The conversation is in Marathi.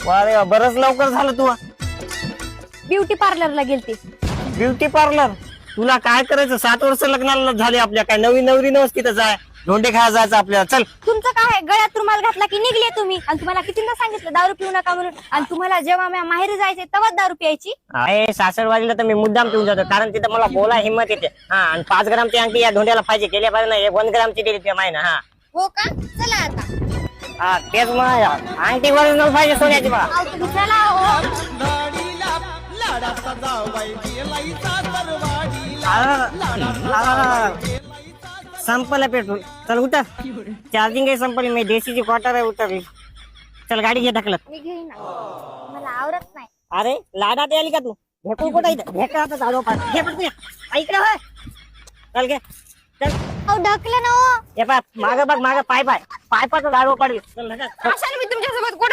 अरे वा, बरंच लवकर झालं तू. ब्युटी पार्लरला गेलते. Beauty parlour? तुला काय करायचं? 7 वर्ष लग्नाला झाले आपल्या. काय नवीन नवरी नवस तिथं जाय, धोंडे खायला जायचं आपल्याला. चल. तुमचं काय आहे? गळ्यात रुमाल घातला की निघले तुम्ही. आणि तुम्हाला कितींदा सांगितलं दारू पिऊ नका म्हणून. आणि तुम्हाला जेव्हा माहेरी जायचंय तेव्हा दारू प्यायची. अरे सासरवाडीला तर मी मुद्दाम पिऊन जातो, कारण तिथं मला बोला हिंमत येते. हा, आणि 5 ग्रामची अंगठी या धोंड्याला पाहिजे, केल्या पाहिजे ना. 1 ग्रामची दिली त्या माहिती. हा हो का? चला आता. हा, तेच मला अंगठी ओरिजिनल पाहिजे सोन्याची बा. अहो, तुम्ही चला हो. संपलं पेट्रोल. चल उतर, चार्जिंग आहे संपली. मी देशीची क्वार्टर आहे उतरली. चल गाडी घे ढकलत. मी घेईन ना. मला आवडत नाही. अरे लाडात आली का तू? भेटू कुठं इथं? भेट आता झालो पाठ. घे पटकन. ऐकलं होय? चल घे. चल. अहो ढकलं ना हो. हे पाय मागं बघ, मागं पाय पाय पायपाचं झाडो पडली. चल ढकल. कशाला मी तुमच्यासोबत कुठे